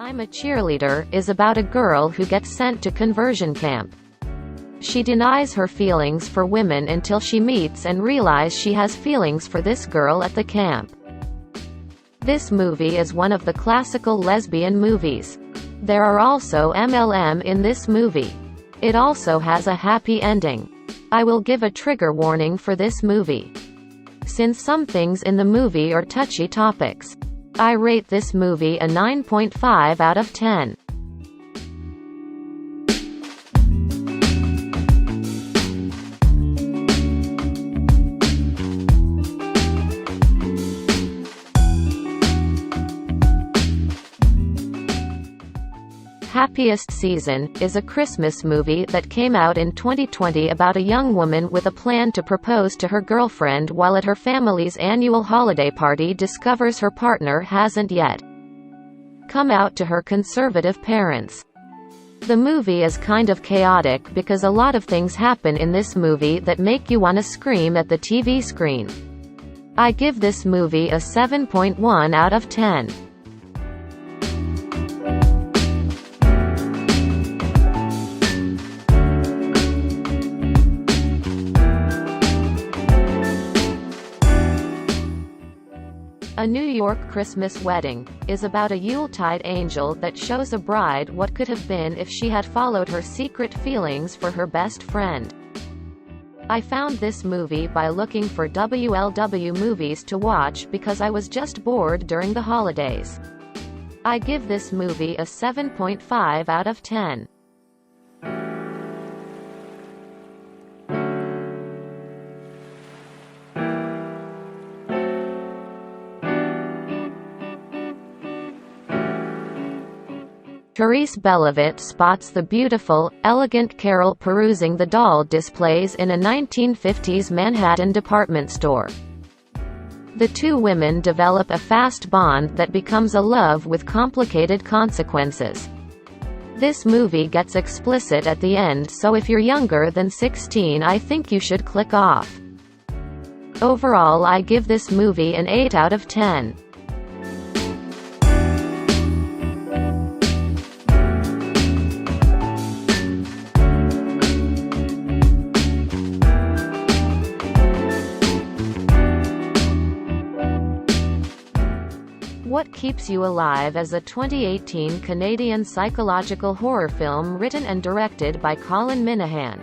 I'm a Cheerleader is about a girl who gets sent to conversion camp. She denies her feelings for women until she meets and realizes she has feelings for this girl at the camp. This movie is one of the classical lesbian movies. There are also MLM in this movie. It also has a happy ending. I will give a trigger warning for this movie, since some things in the movie are touchy topics. I rate this movie a 9.5 out of 10. Happiest Season is a Christmas movie that came out in 2020 about a young woman with a plan to propose to her girlfriend while at her family's annual holiday party discovers her partner hasn't yet come out to her conservative parents. The movie is kind of chaotic because a lot of things happen in this movie that make you want to scream at the TV screen. I give this movie a 7.1 out of 10. A New York Christmas Wedding is about a Yuletide angel that shows a bride what could have been if she had followed her secret feelings for her best friend. I found this movie by looking for WLW movies to watch because I was just bored during the holidays. I give this movie a 7.5 out of 10. Bellevue spots the beautiful, elegant Carol perusing the doll displays in a 1950s Manhattan department store. The two women develop a fast bond that becomes a love with complicated consequences. This movie gets explicit at the end, so if you're younger than 16 I think you should click off. Overall I give this movie an 8 out of 10. What Keeps You Alive is a 2018 Canadian psychological horror film written and directed by Colin Minahan.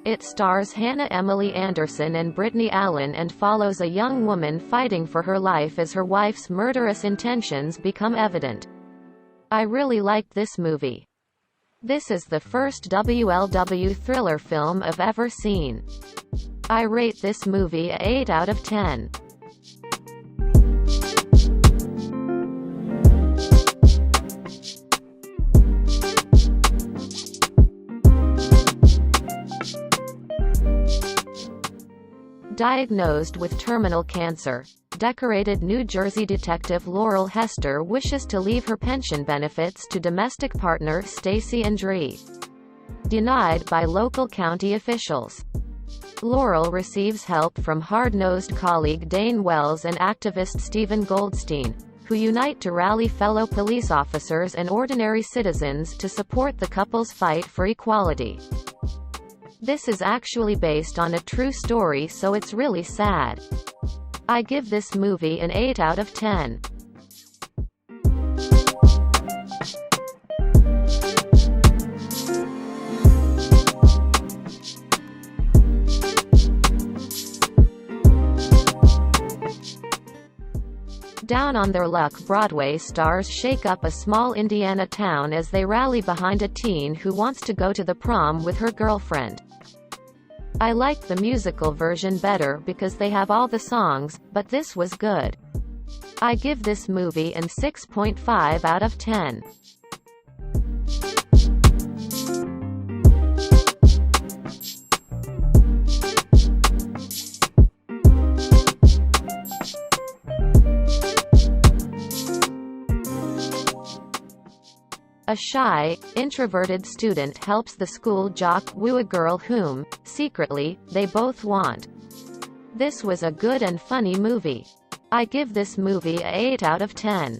It stars Hannah Emily Anderson and Brittany Allen and follows a young woman fighting for her life as her wife's murderous intentions become evident. I really liked this movie. This is the first WLW thriller film I've ever seen. I rate this movie a 8 out of 10. Diagnosed with terminal cancer, decorated New Jersey detective Laurel Hester wishes to leave her pension benefits to domestic partner Stacy Andre. Denied by local county officials. Laurel receives help from hard-nosed colleague Dane Wells and activist Stephen Goldstein, who unite to rally fellow police officers and ordinary citizens to support the couple's fight for equality. This is actually based on a true story, so it's really sad. I give this movie an 8 out of 10. Down on Their Luck Broadway stars shake up a small Indiana town as they rally behind a teen who wants to go to the prom with her girlfriend. I like the musical version better because they have all the songs, but this was good. I give this movie an 6.5 out of 10. A shy, introverted student helps the school jock woo a girl whom, secretly, they both want. This was a good and funny movie. I give this movie a 8 out of 10.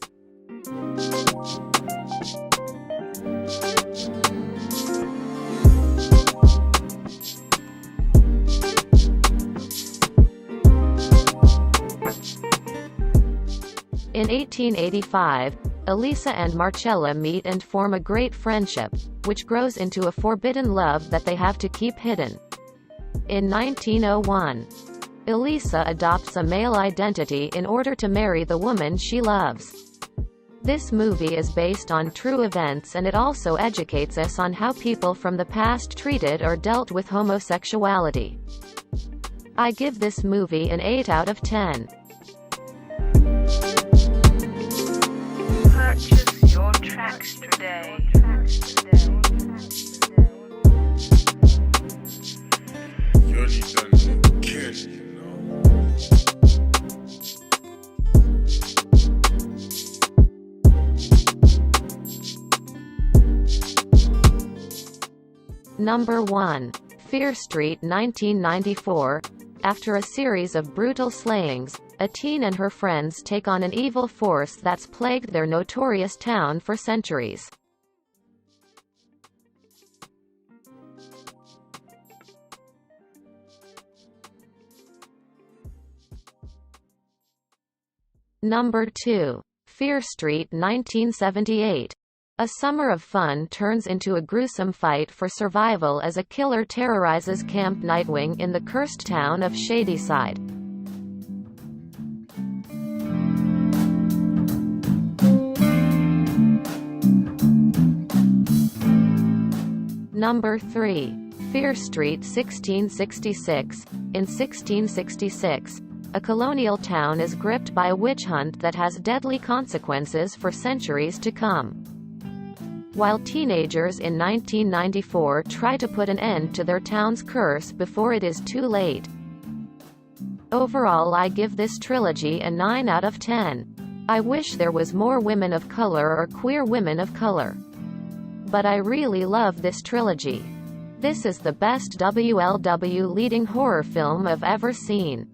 In 1885, Elisa and Marcella meet and form a great friendship, which grows into a forbidden love that they have to keep hidden. In 1901, Elisa adopts a male identity in order to marry the woman she loves. This movie is based on true events, and it also educates us on how people from the past treated or dealt with homosexuality. I give this movie an 8 out of 10. Purchase your tracks today. You only done kid, you know. Number 1. Fear Street 1994. After a series of brutal slayings, a teen and her friends take on an evil force that's plagued their notorious town for centuries. Number 2. Fear Street 1978. A summer of fun turns into a gruesome fight for survival as a killer terrorizes Camp Nightwing in the cursed town of Shadyside. Number 3. Fear Street 1666. In 1666, a colonial town is gripped by a witch hunt that has deadly consequences for centuries to come. While teenagers in 1994 try to put an end to their town's curse before it is too late. Overall, I give this trilogy a 9 out of 10. I wish there was more women of color or queer women of color. But I really love this trilogy. This is the best WLW leading horror film I've ever seen.